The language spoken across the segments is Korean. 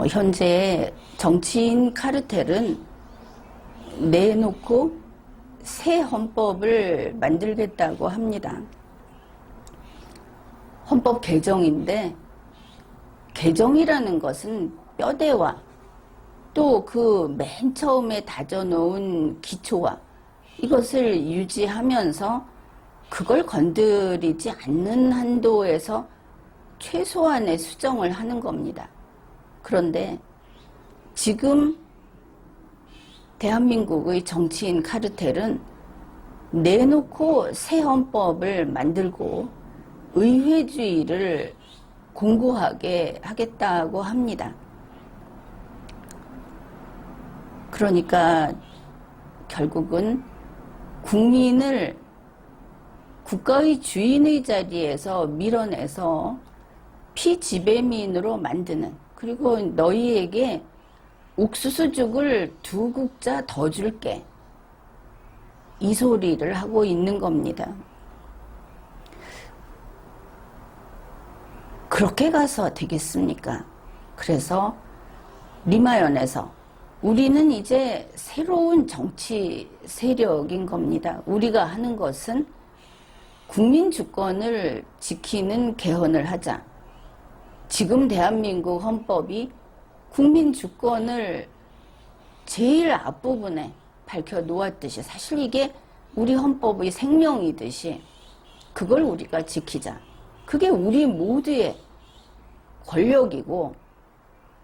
현재 정치인 카르텔은 내놓고 새 헌법을 만들겠다고 합니다. 헌법 개정인데 개정이라는 것은 뼈대와 또 그 맨 처음에 다져놓은 기초와 이것을 유지하면서 그걸 건드리지 않는 한도에서 최소한의 수정을 하는 겁니다. 그런데 지금 대한민국의 정치인 카르텔은 내놓고 새 헌법을 만들고 의회주의를 공고하게 하겠다고 합니다. 그러니까 결국은 국민을 국가의 주인의 자리에서 밀어내서 피지배민으로 만드는, 그리고 너희에게 옥수수죽을 2국자 더 줄게, 이 소리를 하고 있는 겁니다. 그렇게 가서 되겠습니까? 그래서 리마연에서 우리는 이제 새로운 정치 세력인 겁니다. 우리가 하는 것은 국민 주권을 지키는 개헌을 하자. 지금 대한민국 헌법이 국민 주권을 제일 앞부분에 밝혀 놓았듯이, 사실 이게 우리 헌법의 생명이듯이 그걸 우리가 지키자. 그게 우리 모두의 권력이고,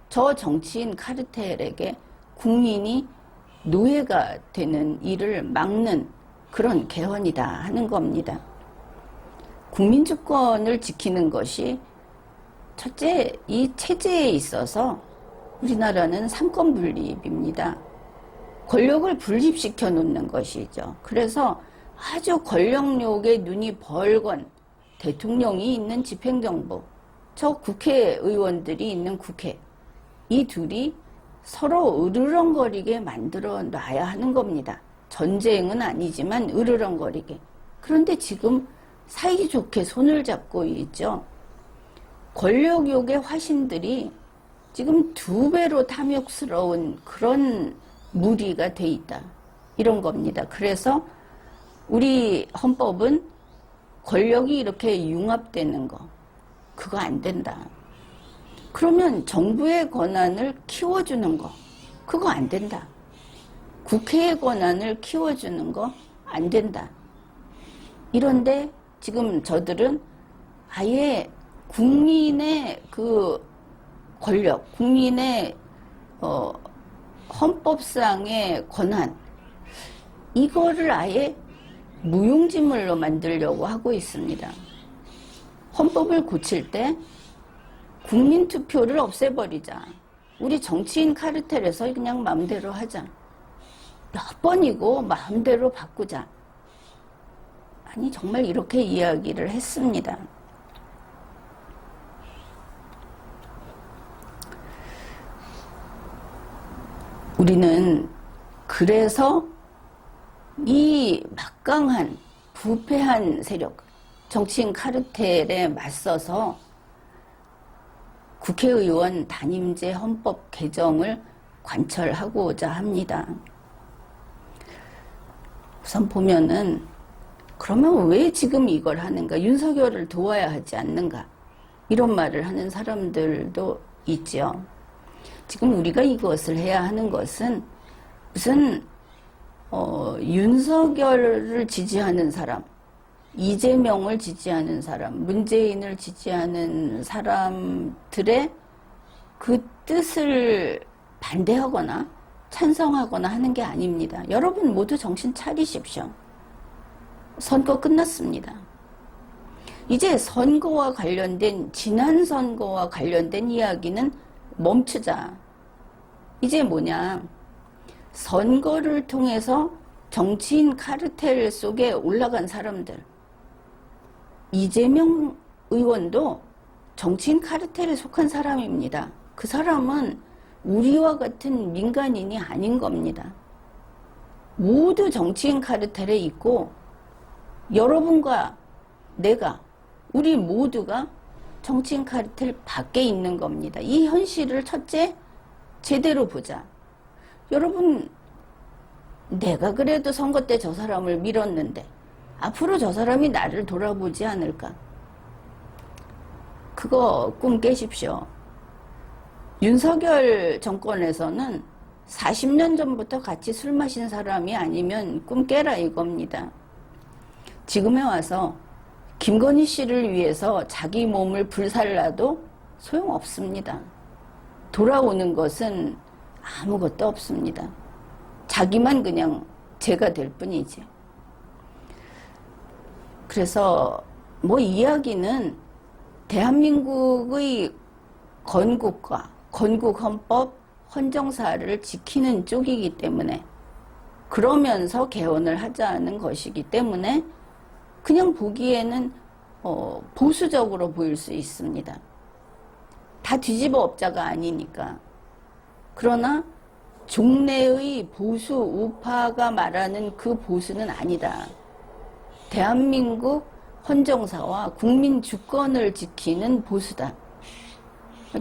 저 정치인 카르텔에게 국민이 노예가 되는 일을 막는 그런 개헌이다 하는 겁니다. 국민 주권을 지키는 것이 첫째, 이 체제에 있어서 우리나라는 삼권 분립입니다. 권력을 분립시켜 놓는 것이죠. 그래서 아주 권력욕에 눈이 벌건 대통령이 있는 집행정부, 저 국회의원들이 있는 국회, 이 둘이 서로 으르렁거리게 만들어 놔야 하는 겁니다. 전쟁은 아니지만 으르렁거리게. 그런데 지금 사이좋게 손을 잡고 있죠. 권력욕의 화신들이 지금 2배로 탐욕스러운 그런 무리가 돼 있다, 이런 겁니다. 그래서 우리 헌법은 권력이 이렇게 융합되는 거, 그거 안 된다. 그러면 정부의 권한을 키워주는 거, 그거 안 된다. 국회의 권한을 키워주는 거 안 된다. 이런데 지금 저들은 아예 국민의 그 권력, 국민의 헌법상의 권한, 이거를 아예 무용지물로 만들려고 하고 있습니다. 헌법을 고칠 때 국민투표를 없애버리자. 우리 정치인 카르텔에서 그냥 마음대로 하자. 몇 번이고 마음대로 바꾸자. 아니, 정말 이렇게 이야기를 했습니다. 우리는 그래서 이 막강한 부패한 세력, 정치인 카르텔에 맞서서 국회의원 단임제 헌법 개정을 관철하고자 합니다. 우선 보면은, 그러면 왜 지금 이걸 하는가? 윤석열을 도와야 하지 않는가? 이런 말을 하는 사람들도 있죠. 지금 우리가 이것을 해야 하는 것은 무슨 윤석열을 지지하는 사람, 이재명을 지지하는 사람, 문재인을 지지하는 사람들의 그 뜻을 반대하거나 찬성하거나 하는 게 아닙니다. 여러분 모두 정신 차리십시오. 선거 끝났습니다. 이제 선거와 관련된, 지난 선거와 관련된 이야기는 멈추자. 이제 뭐냐, 선거를 통해서 정치인 카르텔 속에 올라간 사람들, 이재명 의원도 정치인 카르텔에 속한 사람입니다. 그 사람은 우리와 같은 민간인이 아닌 겁니다. 모두 정치인 카르텔에 있고, 여러분과 내가, 우리 모두가 정치인 카르텔 밖에 있는 겁니다. 이 현실을 첫째 제대로 보자. 여러분, 내가 그래도 선거 때 저 사람을 밀었는데 앞으로 저 사람이 나를 돌아보지 않을까? 그거 꿈 깨십시오. 윤석열 정권에서는 40년 전부터 같이 술 마신 사람이 아니면 꿈 깨라 이겁니다. 지금에 와서 김건희 씨를 위해서 자기 몸을 불살라도 소용없습니다. 돌아오는 것은 아무것도 없습니다. 자기만 그냥 죄가 될 뿐이지. 그래서 뭐 이야기는 대한민국의 건국과 건국헌법, 헌정사를 지키는 쪽이기 때문에 그러면서 개헌을 하자는 것이기 때문에 그냥 보기에는 보수적으로 보일 수 있습니다. 다 뒤집어 엎자가 아니니까. 그러나 종래의 보수 우파가 말하는 그 보수는 아니다. 대한민국 헌정사와 국민 주권을 지키는 보수다.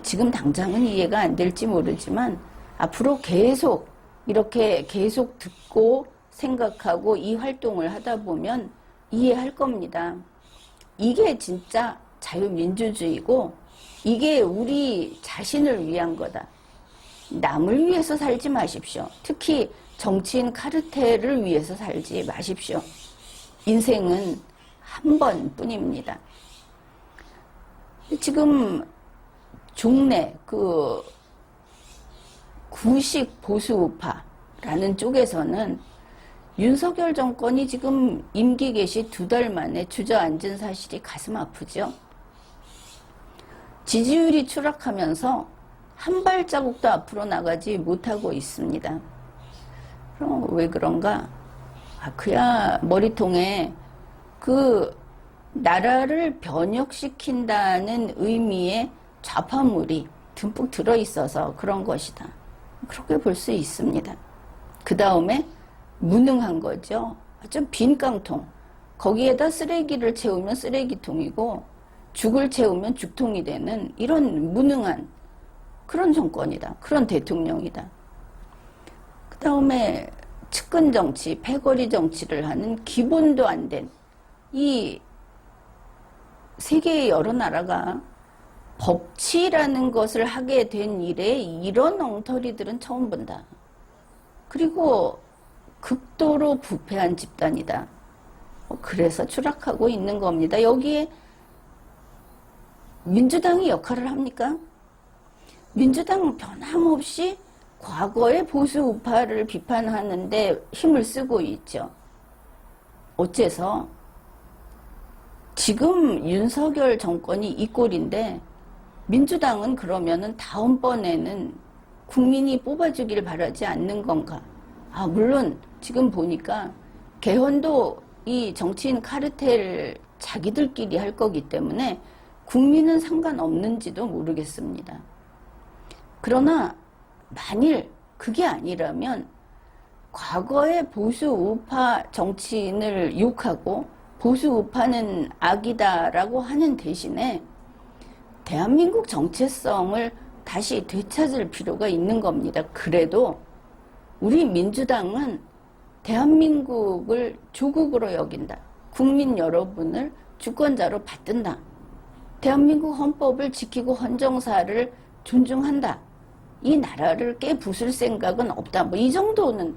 지금 당장은 이해가 안 될지 모르지만 앞으로 계속 이렇게 계속 듣고 생각하고 이 활동을 하다 보면 이해할 겁니다. 이게 진짜 자유민주주의고 이게 우리 자신을 위한 거다. 남을 위해서 살지 마십시오. 특히 정치인 카르텔을 위해서 살지 마십시오. 인생은 한 번뿐입니다. 지금 종래 그 구식 보수 우파라는 쪽에서는 윤석열 정권이 지금 임기 개시 2달 만에 주저앉은 사실이 가슴 아프죠. 지지율이 추락하면서 한 발자국도 앞으로 나가지 못하고 있습니다. 그럼 왜 그런가? 그야 머리통에 그 나라를 변혁시킨다는 의미의 좌파물이 듬뿍 들어있어서 그런 것이다. 그렇게 볼 수 있습니다. 그 다음에 무능한 거죠. 좀 빈 깡통. 거기에다 쓰레기를 채우면 쓰레기통이고 죽을 채우면 죽통이 되는 이런 무능한 그런 정권이다. 그런 대통령이다. 그 다음에 측근 정치, 패거리 정치를 하는 기본도 안 된 이 세계의 여러 나라가 법치라는 것을 하게 된 이래 이런 엉터리들은 처음 본다. 그리고 극도로 부패한 집단이다. 그래서 추락하고 있는 겁니다. 여기에 민주당이 역할을 합니까? 민주당은 변함없이 과거의 보수 우파를 비판하는데 힘을 쓰고 있죠. 어째서? 지금 윤석열 정권이 이 꼴인데 민주당은 그러면은 다음번에는 국민이 뽑아주길 바라지 않는 건가? 물론 지금 보니까 개헌도 이 정치인 카르텔 자기들끼리 할 거기 때문에 국민은 상관없는지도 모르겠습니다. 그러나 만일 그게 아니라면 과거의 보수 우파 정치인을 욕하고 보수 우파는 악이다라고 하는 대신에 대한민국 정체성을 다시 되찾을 필요가 있는 겁니다. 그래도 우리 민주당은 대한민국을 조국으로 여긴다. 국민 여러분을 주권자로 받든다. 대한민국 헌법을 지키고 헌정사를 존중한다. 이 나라를 깨부술 생각은 없다. 뭐 이 정도는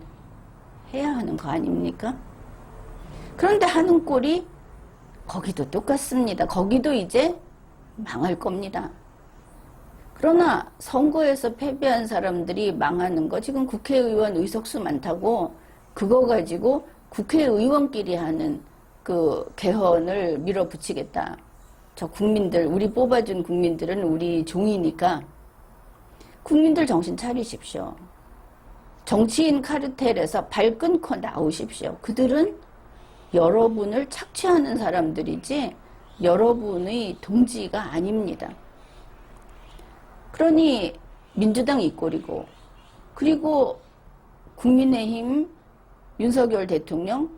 해야 하는 거 아닙니까? 그런데 하는 꼴이 거기도 똑같습니다. 거기도 이제 망할 겁니다. 그러나 선거에서 패배한 사람들이 망하는 거 지금 국회의원 의석수 많다고 그거 가지고 국회의원끼리 하는 그 개헌을 밀어붙이겠다. 저 국민들, 우리 뽑아준 국민들은 우리 종이니까 국민들 정신 차리십시오. 정치인 카르텔에서 발 끊고 나오십시오. 그들은 여러분을 착취하는 사람들이지 여러분의 동지가 아닙니다. 그러니 민주당 이 꼴이고 그리고 국민의힘 윤석열 대통령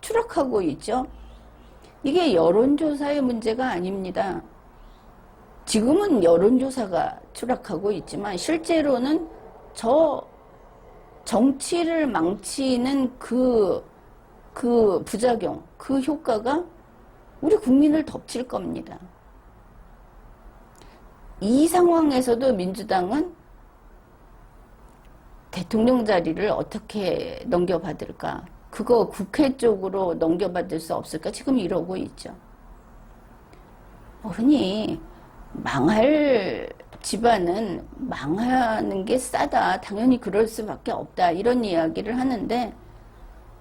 추락하고 있죠. 이게 여론조사의 문제가 아닙니다. 지금은 여론조사가 추락하고 있지만 실제로는 저 정치를 망치는 그 부작용, 그 효과가 우리 국민을 덮칠 겁니다. 이 상황에서도 민주당은 대통령 자리를 어떻게 넘겨받을까? 그거 국회 쪽으로 넘겨받을 수 없을까? 지금 이러고 있죠. 흔히 망할 집안은 망하는 게 싸다. 당연히 그럴 수밖에 없다. 이런 이야기를 하는데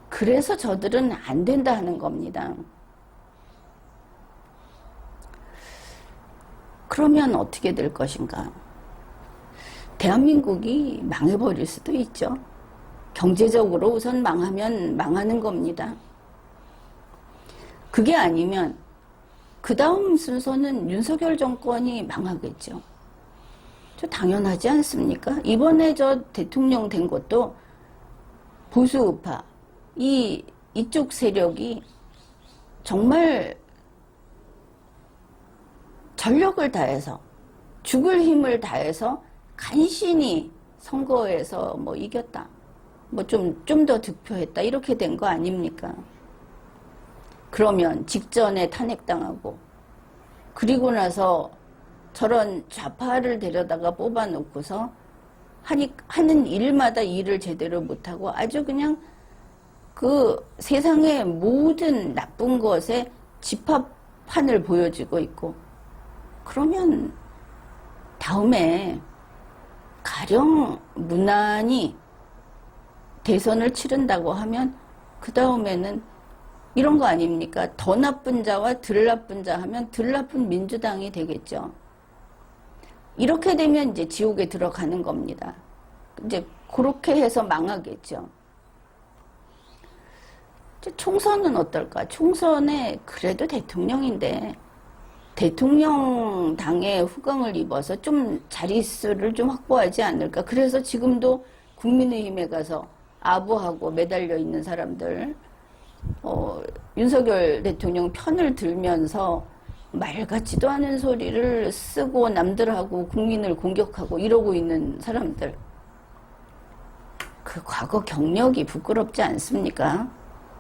그래서 저들은 안 된다 하는 겁니다. 그러면 어떻게 될 것인가? 대한민국이 망해버릴 수도 있죠. 경제적으로 우선 망하면 망하는 겁니다. 그게 아니면 그 다음 순서는 윤석열 정권이 망하겠죠. 저 당연하지 않습니까? 이번에 저 대통령 된 것도 보수우파, 이쪽 세력이 정말 전력을 다해서, 죽을 힘을 다해서 간신히 선거에서 뭐 이겼다. 뭐 좀 더 득표했다. 이렇게 된 거 아닙니까? 그러면 직전에 탄핵당하고, 그리고 나서 저런 좌파를 데려다가 뽑아놓고서 하는 일마다 일을 제대로 못하고 아주 그냥 그 세상의 모든 나쁜 것에 집합판을 보여주고 있고, 그러면 다음에 가령 무난히 대선을 치른다고 하면 그 다음에는 이런 거 아닙니까? 더 나쁜 자와 덜 나쁜 자 하면 덜 나쁜 민주당이 되겠죠. 이렇게 되면 이제 지옥에 들어가는 겁니다. 이제 그렇게 해서 망하겠죠. 총선은 어떨까? 총선에 그래도 대통령인데 대통령 당에 후광을 입어서 좀 자릿수를 좀 확보하지 않을까? 그래서 지금도 국민의힘에 가서 아부하고 매달려 있는 사람들, 윤석열 대통령 편을 들면서 말 같지도 않은 소리를 쓰고 남들하고 국민을 공격하고 이러고 있는 사람들. 그 과거 경력이 부끄럽지 않습니까?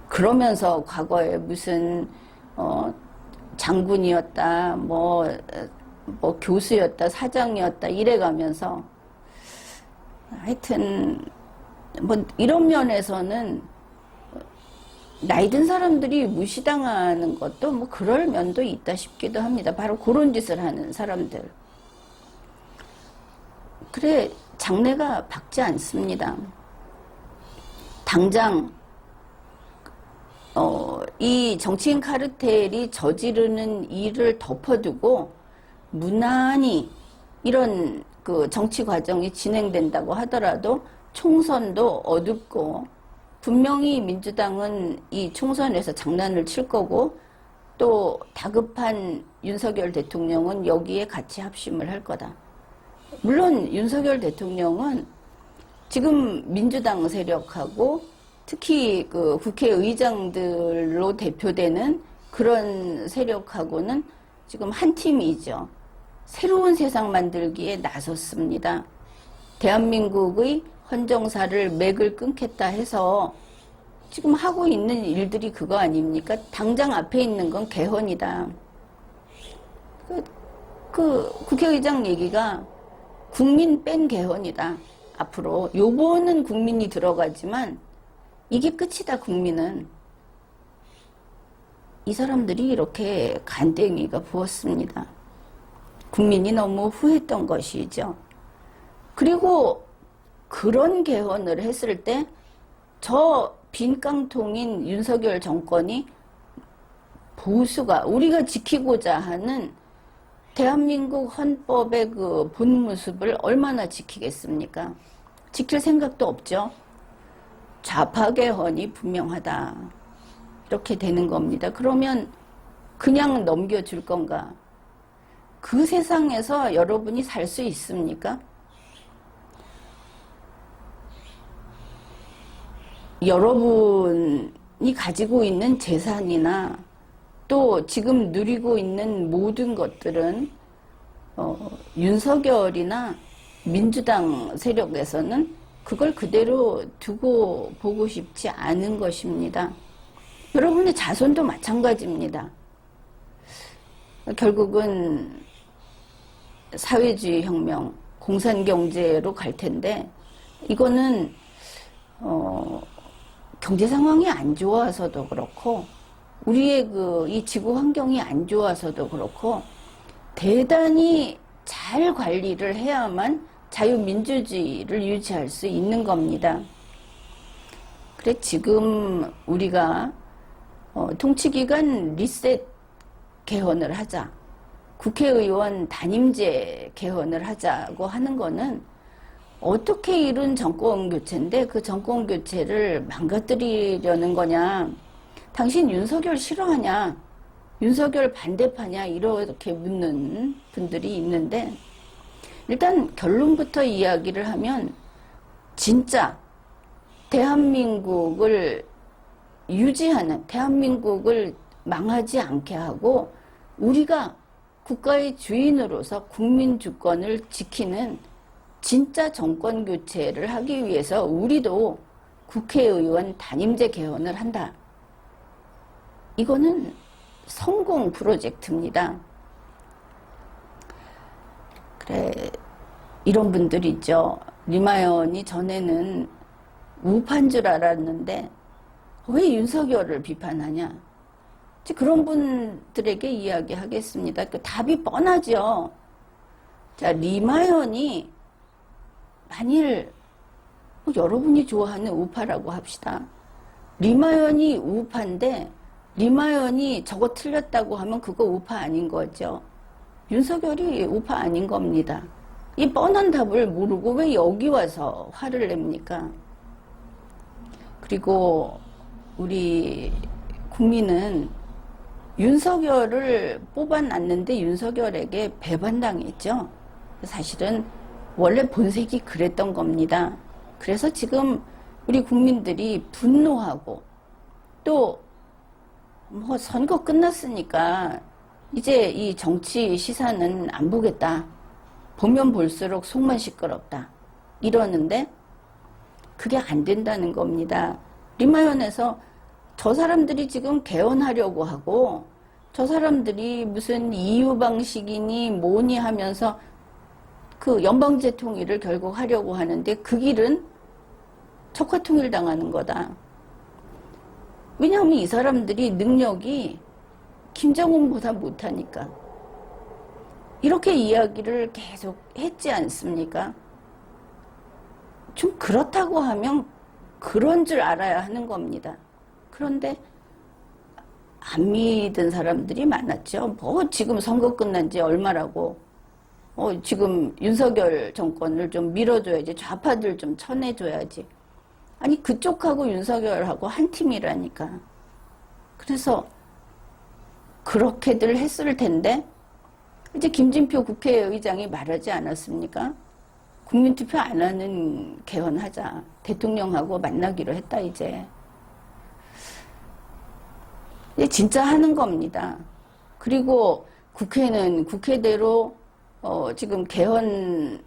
그러면서 과거에 무슨 장군이었다, 뭐 교수였다, 사장이었다 이래가면서 하여튼 뭐 이런 면에서는 나이 든 사람들이 무시당하는 것도 뭐 그럴 면도 있다 싶기도 합니다. 바로 그런 짓을 하는 사람들. 그래 장래가 밝지 않습니다. 당장 이 정치인 카르텔이 저지르는 일을 덮어두고 무난히 이런 그 정치 과정이 진행된다고 하더라도 총선도 어둡고 분명히 민주당은 이 총선에서 장난을 칠 거고 또 다급한 윤석열 대통령은 여기에 같이 합심을 할 거다. 물론 윤석열 대통령은 지금 민주당 세력하고 특히 그 국회의장들로 대표되는 그런 세력하고는 지금 한 팀이죠. 새로운 세상 만들기에 나섰습니다. 대한민국의 헌정사를 맥을 끊겠다 해서 지금 하고 있는 일들이 그거 아닙니까? 당장 앞에 있는 건 개헌이다. 그 국회의장 얘기가 국민 뺀 개헌이다. 앞으로 요번은 국민이 들어가지만 이게 끝이다. 국민은. 이 사람들이 이렇게 간땡이가 부었습니다. 국민이 너무 후회했던 것이죠. 그리고 그런 개헌을 했을 때 저 빈 깡통인 윤석열 정권이 보수가 우리가 지키고자 하는 대한민국 헌법의 그 본 모습을 얼마나 지키겠습니까? 지킬 생각도 없죠. 좌파 개헌이 분명하다. 이렇게 되는 겁니다. 그러면 그냥 넘겨줄 건가? 그 세상에서 여러분이 살 수 있습니까? 여러분이 가지고 있는 재산이나 또 지금 누리고 있는 모든 것들은 윤석열이나 민주당 세력에서는 그걸 그대로 두고 보고 싶지 않은 것입니다. 여러분의 자손도 마찬가지입니다. 결국은 사회주의 혁명, 공산경제로 갈 텐데 이거는 경제 상황이 안 좋아서도 그렇고 우리의 이 지구 환경이 안 좋아서도 그렇고 대단히 잘 관리를 해야만 자유민주주의를 유지할 수 있는 겁니다. 그래 지금 우리가 통치기관 리셋 개헌을 하자, 국회의원 단임제 개헌을 하자고 하는 거는 어떻게 이룬 정권교체인데 그 정권교체를 망가뜨리려는 거냐, 당신 윤석열 싫어하냐, 윤석열 반대파냐 이렇게 묻는 분들이 있는데 일단 결론부터 이야기를 하면 진짜 대한민국을 유지하는, 대한민국을 망하지 않게 하고 우리가 국가의 주인으로서 국민 주권을 지키는 진짜 정권 교체를 하기 위해서 우리도 국회의원 단임제 개헌을 한다. 이거는 성공 프로젝트입니다. 그래, 이런 분들 있죠. 리마연이 전에는 우파인 줄 알았는데 왜 윤석열을 비판하냐. 그런 분들에게 이야기하겠습니다. 그 답이 뻔하죠. 자, 리마연이 만일 여러분이 좋아하는 우파라고 합시다. 리마연이 우파인데 리마연이 저거 틀렸다고 하면 그거 우파 아닌 거죠. 윤석열이 우파 아닌 겁니다. 이 뻔한 답을 모르고 왜 여기 와서 화를 냅니까? 그리고 우리 국민은 윤석열을 뽑아놨는데 윤석열에게 배반당했죠. 사실은 원래 본색이 그랬던 겁니다. 그래서 지금 우리 국민들이 분노하고 또 뭐 선거 끝났으니까 이제 이 정치 시사는 안 보겠다. 보면 볼수록 속만 시끄럽다. 이러는데 그게 안 된다는 겁니다. 리마연에서 저 사람들이 지금 개헌하려고 하고 저 사람들이 무슨 이유 방식이니 뭐니 하면서 그 연방제 통일을 결국 하려고 하는데 그 길은 척화 통일 당하는 거다. 왜냐하면 이 사람들이 능력이 김정은보다 못하니까. 이렇게 이야기를 계속 했지 않습니까? 좀 그렇다고 하면 그런 줄 알아야 하는 겁니다. 그런데 안 믿은 사람들이 많았죠. 뭐 지금 선거 끝난 지 얼마라고. 지금 윤석열 정권을 좀 밀어줘야지. 좌파들 좀 쳐내줘야지. 아니 그쪽하고 윤석열하고 한 팀이라니까. 그래서 그렇게들 했을 텐데 이제 김진표 국회의장이 말하지 않았습니까? 국민투표 안 하는 개헌하자. 대통령하고 만나기로 했다 이제. 진짜 하는 겁니다. 그리고 국회는 국회대로 지금 개헌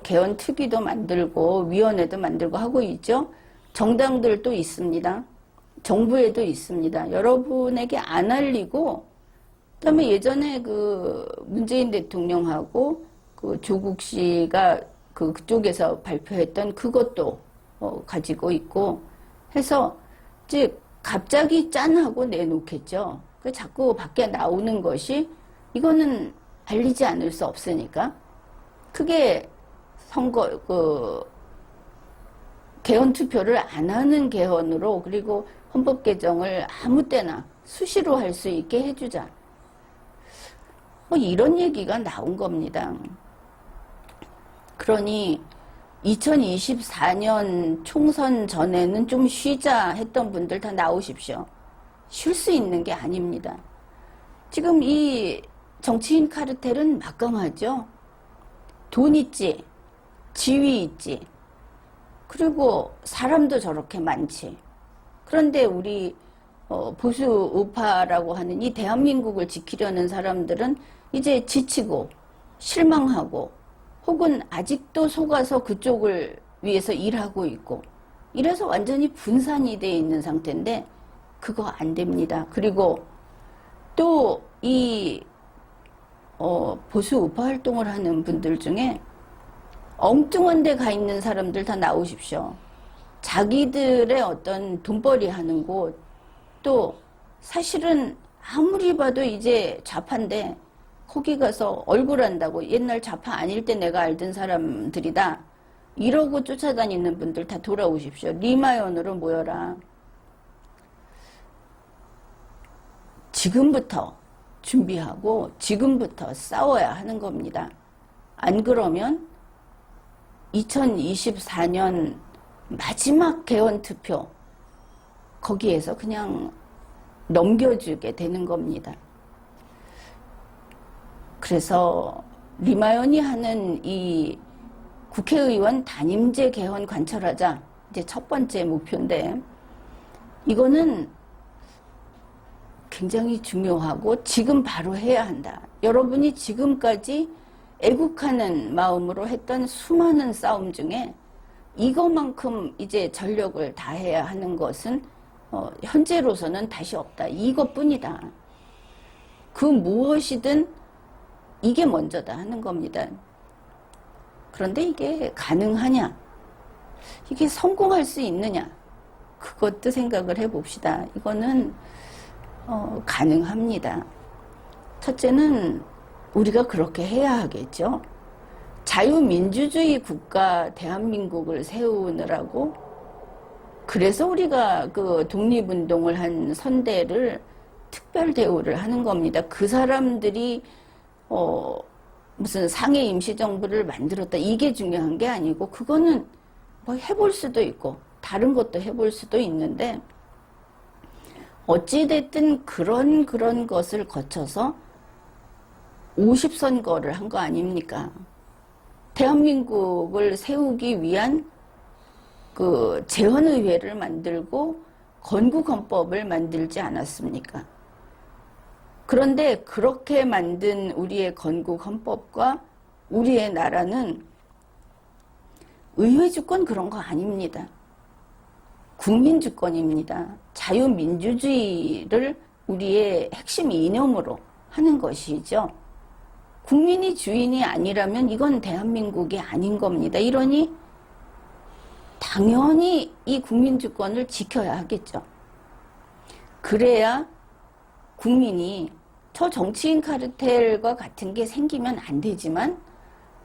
개헌 특위도 만들고 위원회도 만들고 하고 있죠. 정당들도 있습니다. 정부에도 있습니다. 여러분에게 안 알리고 그다음에 예전에 그 문재인 대통령하고 그 조국 씨가 그쪽에서 발표했던 그것도 가지고 있고 해서 이제 갑자기 짠하고 내놓겠죠. 자꾸 밖에 나오는 것이 이거는 알리지 않을 수 없으니까 크게 선거 개헌 투표를 안 하는 개헌으로 그리고 헌법 개정을 아무 때나 수시로 할 수 있게 해주자. 이런 얘기가 나온 겁니다. 그러니 2024년 총선 전에는 좀 쉬자 했던 분들 다 나오십시오. 쉴 수 있는 게 아닙니다. 지금 이 정치인 카르텔은 막강하죠. 돈 있지, 지위 있지, 그리고 사람도 저렇게 많지. 그런데 우리 보수 우파라고 하는 이 대한민국을 지키려는 사람들은 이제 지치고 실망하고 혹은 아직도 속아서 그쪽을 위해서 일하고 있고 이래서 완전히 분산이 돼 있는 상태인데 그거 안 됩니다. 그리고 또 이 보수 우파 활동을 하는 분들 중에 엉뚱한 데 가 있는 사람들 다 나오십시오. 자기들의 어떤 돈벌이 하는 곳, 또 사실은 아무리 봐도 이제 좌파인데 거기 가서 얼굴 안다고 옛날 좌파 아닐 때 내가 알던 사람들이다 이러고 쫓아다니는 분들 다 돌아오십시오. 리마연으로 모여라. 지금부터 준비하고 지금부터 싸워야 하는 겁니다. 안 그러면 2024년 마지막 개헌투표 거기에서 그냥 넘겨주게 되는 겁니다. 그래서 리마연이 하는 이 국회의원 단임제 개헌 관철하자 이제 첫 번째 목표인데 이거는 굉장히 중요하고 지금 바로 해야 한다. 여러분이 지금까지 애국하는 마음으로 했던 수많은 싸움 중에 이것만큼 이제 전력을 다해야 하는 것은 현재로서는 다시 없다. 이것뿐이다. 그 무엇이든 이게 먼저다 하는 겁니다. 그런데 이게 가능하냐? 이게 성공할 수 있느냐? 그것도 생각을 해봅시다. 이거는 가능합니다. 첫째는 우리가 그렇게 해야 하겠죠. 자유민주주의 국가 대한민국을 세우느라고 그래서 우리가 그 독립운동을 한 선대를 특별 대우를 하는 겁니다. 그 사람들이 무슨 상해 임시정부를 만들었다 이게 중요한 게 아니고 그거는 뭐 해볼 수도 있고 다른 것도 해볼 수도 있는데 어찌됐든 그런 것을 거쳐서 50선거를 한 거 아닙니까? 대한민국을 세우기 위한 그 재헌의회를 만들고 건국헌법을 만들지 않았습니까? 그런데 그렇게 만든 우리의 건국헌법과 우리의 나라는 의회주권 그런 거 아닙니다. 국민주권입니다. 자유민주주의를 우리의 핵심 이념으로 하는 것이죠. 국민이 주인이 아니라면 이건 대한민국이 아닌 겁니다. 이러니 당연히 이 국민주권을 지켜야 하겠죠. 그래야 국민이 저 정치인 카르텔과 같은 게 생기면 안 되지만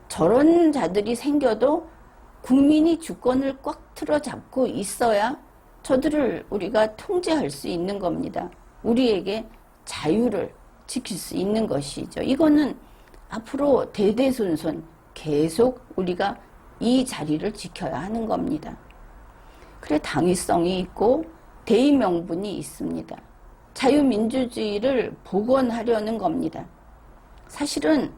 저런 자들이 생겨도 국민이 주권을 꽉 틀어잡고 있어야 저들을 우리가 통제할 수 있는 겁니다. 우리에게 자유를 지킬 수 있는 것이죠. 이거는 앞으로 대대손손 계속 우리가 이 자리를 지켜야 하는 겁니다. 그래 당위성이 있고 대의명분이 있습니다. 자유민주주의를 복원하려는 겁니다. 사실은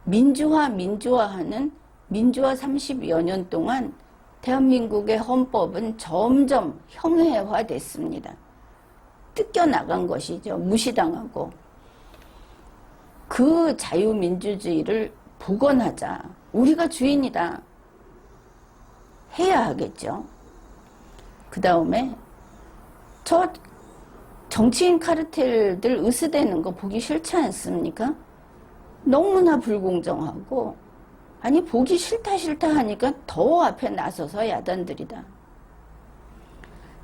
민주화하는 민주화 30여 년 동안 대한민국의 헌법은 점점 형해화됐습니다. 뜯겨나간 것이죠. 무시당하고. 그 자유민주주의를 복원하자. 우리가 주인이다. 해야 하겠죠. 그 다음에 저 정치인 카르텔들 으스대는 거 보기 싫지 않습니까? 너무나 불공정하고 아니 보기 싫다 하니까 더 앞에 나서서 야단들이다.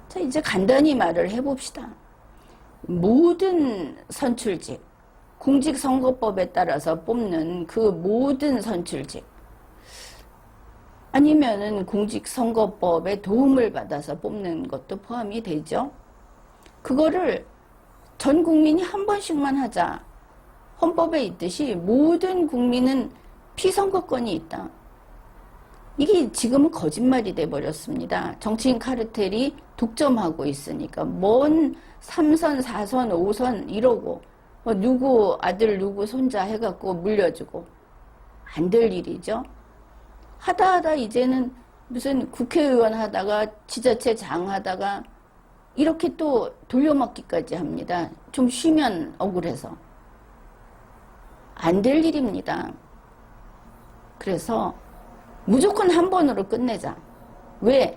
자 이제 간단히 말을 해봅시다. 모든 선출직 공직선거법에 따라서 뽑는 그 모든 선출직 아니면은 공직선거법의 도움을 받아서 뽑는 것도 포함이 되죠. 그거를 전 국민이 한 번씩만 하자. 헌법에 있듯이 모든 국민은 피선거권이 있다. 이게 지금은 거짓말이 돼버렸습니다. 정치인 카르텔이 독점하고 있으니까 뭔 3선, 4선, 5선 이러고 누구 아들 누구 손자 해갖고 물려주고 안 될 일이죠. 하다 이제는 무슨 국회의원 하다가 지자체장 하다가 이렇게 또 돌려막기까지 합니다. 좀 쉬면 억울해서. 안 될 일입니다. 그래서 무조건 한 번으로 끝내자. 왜?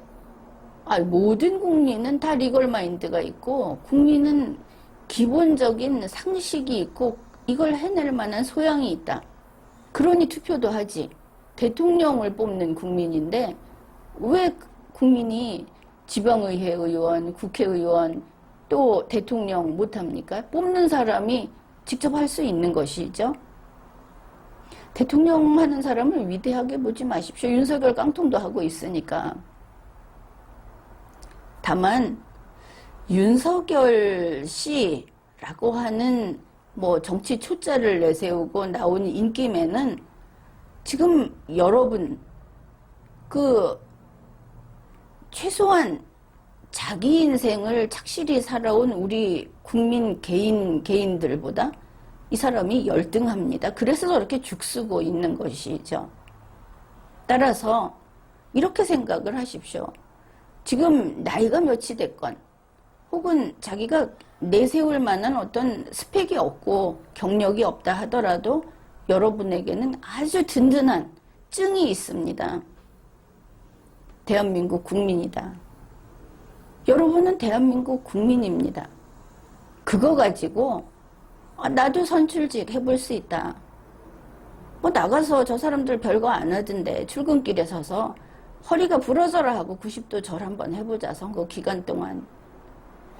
모든 국민은 다 리걸 마인드가 있고 국민은 기본적인 상식이 있고 이걸 해낼 만한 소양이 있다. 그러니 투표도 하지. 대통령을 뽑는 국민인데 왜 국민이 지방의회 의원, 국회의원 또 대통령 못합니까? 뽑는 사람이 직접 할 수 있는 것이죠. 대통령 하는 사람을 위대하게 보지 마십시오. 윤석열 깡통도 하고 있으니까. 다만 윤석열 씨라고 하는 정치 초짜를 내세우고 나온 인기매는 지금 여러분 최소한 자기 인생을 착실히 살아온 우리 국민 개인들보다 이 사람이 열등합니다. 그래서 저렇게 죽쓰고 있는 것이죠. 따라서 이렇게 생각을 하십시오. 지금 나이가 몇이 됐건 혹은 자기가 내세울 만한 어떤 스펙이 없고 경력이 없다 하더라도 여러분에게는 아주 든든한 증이 있습니다. 대한민국 국민이다. 여러분은 대한민국 국민입니다. 그거 가지고 나도 선출직 해볼 수 있다. 나가서 저 사람들 별거 안 하던데 출근길에 서서 허리가 부러져라 하고 90도 절 한번 해보자. 선거 기간 동안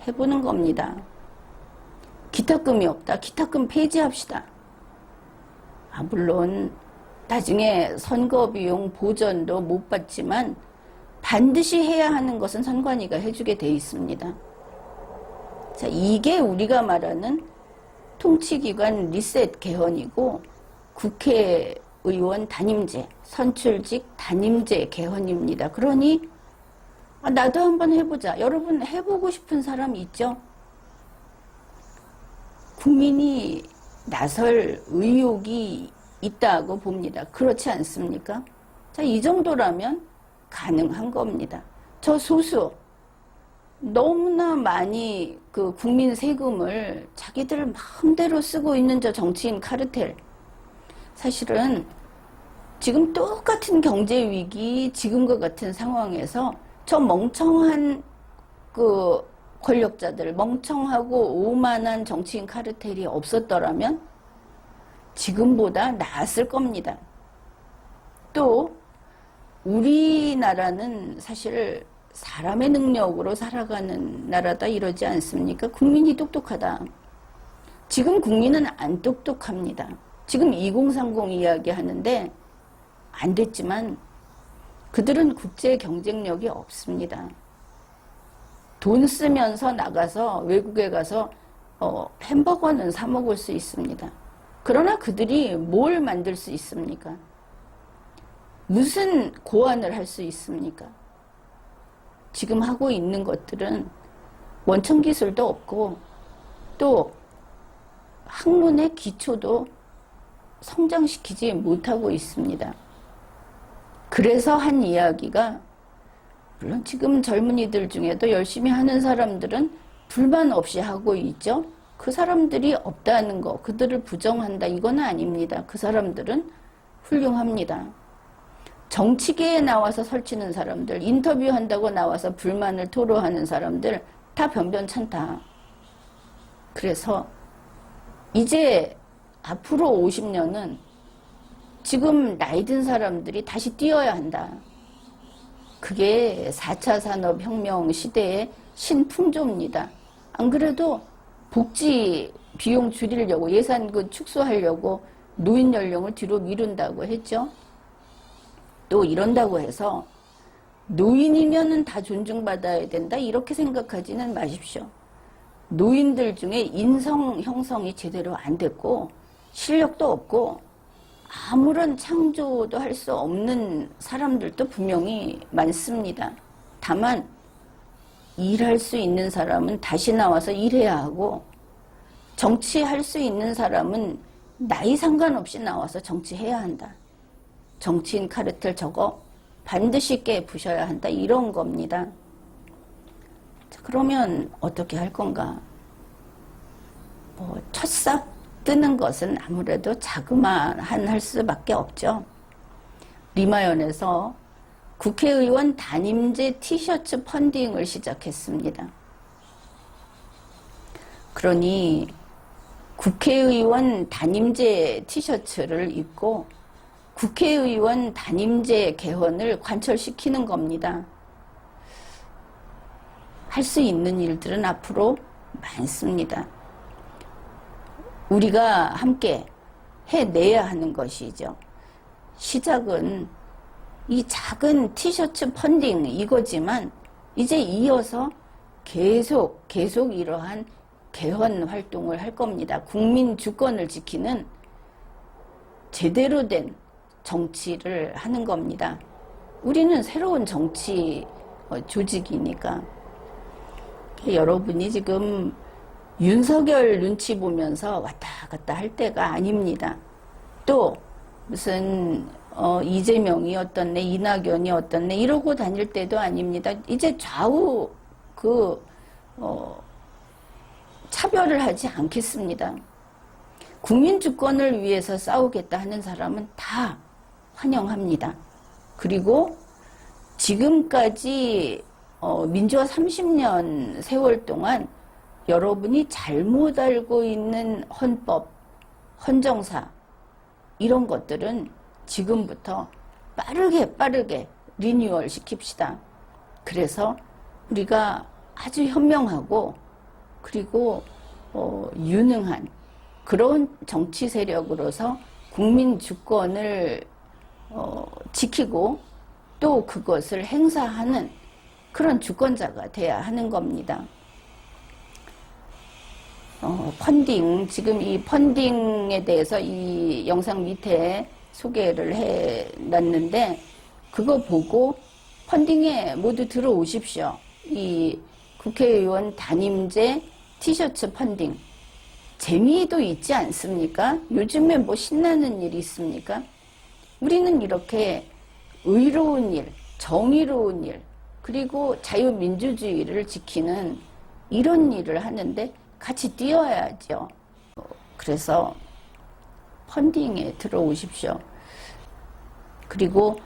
해보는 겁니다. 기탁금이 없다. 기탁금 폐지합시다. 물론 나중에 선거 비용 보전도 못 받지만 반드시 해야 하는 것은 선관위가 해주게 돼 있습니다. 자, 이게 우리가 말하는 통치기관 리셋 개헌이고 국회의원 단임제, 선출직 단임제 개헌입니다. 그러니 나도 한번 해보자. 여러분 해보고 싶은 사람 있죠? 국민이 나설 의욕이 있다고 봅니다. 그렇지 않습니까? 자, 이 정도라면 가능한 겁니다. 저 소수 너무나 많이 국민 세금을 자기들 마음대로 쓰고 있는 저 정치인 카르텔, 사실은 지금 똑같은 경제 위기, 지금과 같은 상황에서 저 멍청한 권력자들, 멍청하고 오만한 정치인 카르텔이 없었더라면 지금보다 나았을 겁니다. 또 우리나라는 사실 사람의 능력으로 살아가는 나라다 이러지 않습니까? 국민이 똑똑하다. 지금 국민은 안 똑똑합니다. 지금 2030 이야기 하는데 안 됐지만 그들은 국제 경쟁력이 없습니다. 돈 쓰면서 나가서 외국에 가서 햄버거는 사 먹을 수 있습니다. 그러나 그들이 뭘 만들 수 있습니까? 무슨 고안을 할 수 있습니까? 지금 하고 있는 것들은 원천 기술도 없고 또 학문의 기초도 성장시키지 못하고 있습니다. 그래서 한 이야기가, 물론 지금 젊은이들 중에도 열심히 하는 사람들은 불만 없이 하고 있죠. 그 사람들이 없다는 거, 그들을 부정한다, 이건 아닙니다. 그 사람들은 훌륭합니다. 정치계에 나와서 설치는 사람들, 인터뷰한다고 나와서 불만을 토로하는 사람들 다 변변찮다. 그래서 이제 앞으로 50년은 지금 나이 든 사람들이 다시 뛰어야 한다. 그게 4차 산업혁명 시대의 신풍조입니다. 안 그래도 복지 비용 줄이려고, 예산금 축소하려고 노인 연령을 뒤로 미룬다고 했죠. 또 이런다고 해서 노인이면은 다 존중받아야 된다 이렇게 생각하지는 마십시오. 노인들 중에 인성 형성이 제대로 안 됐고 실력도 없고 아무런 창조도 할 수 없는 사람들도 분명히 많습니다. 다만 일할 수 있는 사람은 다시 나와서 일해야 하고 정치할 수 있는 사람은 나이 상관없이 나와서 정치해야 한다. 정치인 카르텔 저거 반드시 깨부셔야 한다. 이런 겁니다. 그러면 어떻게 할 건가? 첫삽 뜨는 것은 아무래도 자그마한 할 수밖에 없죠. 리마연에서 국회의원 단임제 티셔츠 펀딩을 시작했습니다. 그러니 국회의원 단임제 티셔츠를 입고 국회의원 단임제 개헌을 관철시키는 겁니다. 할 수 있는 일들은 앞으로 많습니다. 우리가 함께 해내야 하는 것이죠. 시작은 이 작은 티셔츠 펀딩 이거지만 이제 이어서 계속 이러한 개헌 활동을 할 겁니다. 국민 주권을 지키는 제대로 된 정치를 하는 겁니다. 우리는 새로운 정치 조직이니까. 여러분이 지금 윤석열 눈치 보면서 왔다 갔다 할 때가 아닙니다. 또 무슨 이재명이 어떻네, 이낙연이 어떻네 이러고 다닐 때도 아닙니다. 이제 좌우 차별을 하지 않겠습니다. 국민 주권을 위해서 싸우겠다 하는 사람은 다 환영합니다. 그리고 지금까지 민주화 30년 세월 동안 여러분이 잘못 알고 있는 헌법, 헌정사 이런 것들은 지금부터 빠르게 리뉴얼 시킵시다. 그래서 우리가 아주 현명하고 그리고 유능한 그런 정치 세력으로서 국민 주권을 지키고 또 그것을 행사하는 그런 주권자가 돼야 하는 겁니다. 펀딩, 지금 이 펀딩에 대해서 이 영상 밑에 소개를 해 놨는데 그거 보고 펀딩에 모두 들어오십시오. 이 국회의원 단임제 티셔츠 펀딩. 재미도 있지 않습니까? 요즘에 뭐 신나는 일이 있습니까? 우리는 이렇게 의로운 일, 정의로운 일, 그리고 자유민주주의를 지키는 이런 일을 하는데 같이 뛰어야죠. 그래서 펀딩에 들어오십시오. 그리고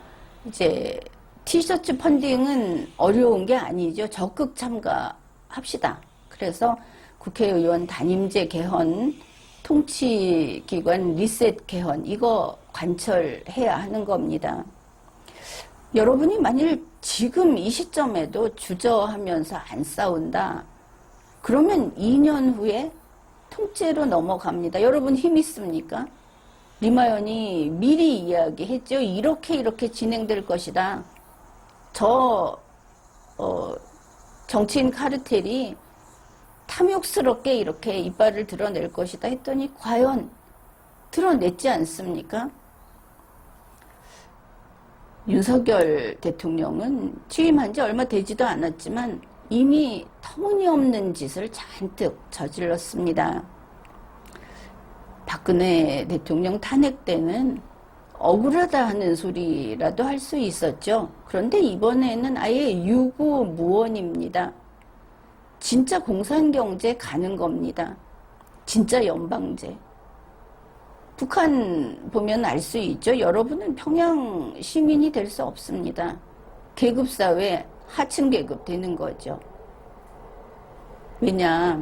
이제 티셔츠 펀딩은 어려운 게 아니죠. 적극 참가합시다. 그래서 국회의원 단임제 개헌, 통치기관 리셋 개헌 이거 관철해야 하는 겁니다. 여러분이 만일 지금 이 시점에도 주저하면서 안 싸운다. 그러면 2년 후에 통째로 넘어갑니다. 여러분 힘 있습니까? 리마연이 미리 이야기했죠. 이렇게 진행될 것이다. 정치인 카르텔이 탐욕스럽게 이렇게 이빨을 드러낼 것이다 했더니 과연 드러냈지 않습니까? 윤석열 대통령은 취임한 지 얼마 되지도 않았지만 이미 터무니없는 짓을 잔뜩 저질렀습니다. 박근혜 대통령 탄핵 때는 억울하다 하는 소리라도 할 수 있었죠. 그런데 이번에는 아예 유구무원입니다. 진짜 공산경제 가는 겁니다. 진짜 연방제. 북한 보면 알 수 있죠. 여러분은 평양 시민이 될 수 없습니다. 계급사회 하층 계급 되는 거죠. 왜냐,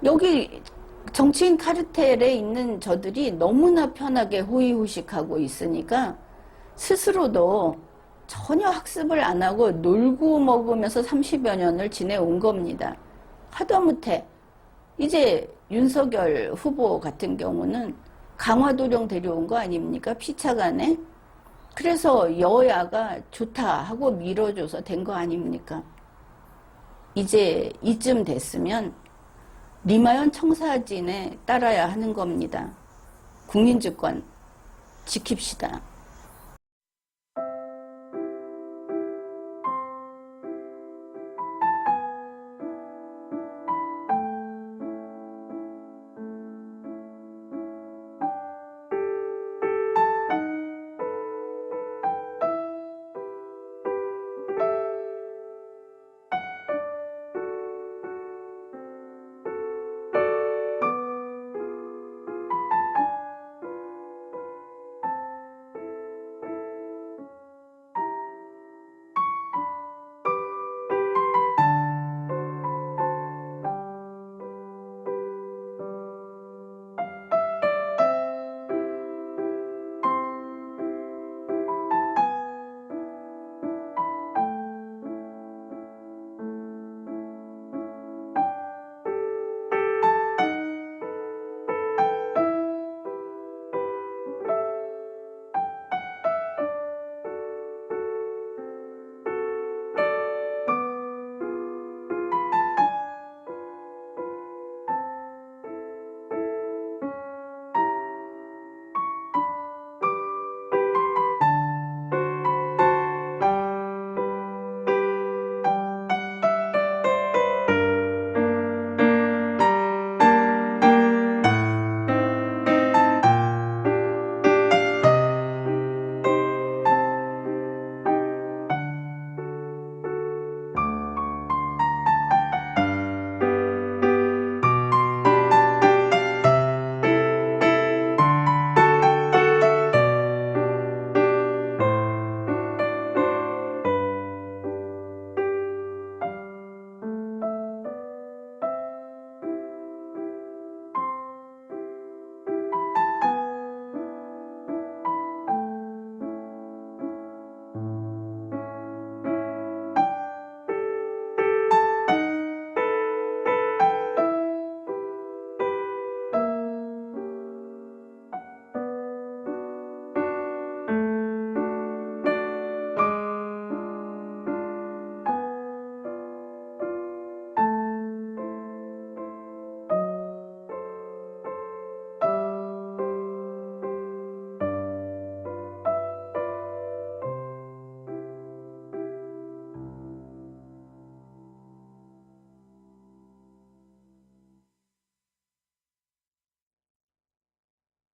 여기 정치인 카르텔에 있는 저들이 너무나 편하게 호의호식하고 있으니까 스스로도 전혀 학습을 안 하고 놀고 먹으면서 30여 년을 지내온 겁니다. 하다못해 이제 윤석열 후보 같은 경우는 강화도령 데려온 거 아닙니까? 피차간에. 그래서 여야가 좋다 하고 밀어줘서 된 거 아닙니까? 이제 이쯤 됐으면 리마연 청사진에 따라야 하는 겁니다. 국민주권 지킵시다.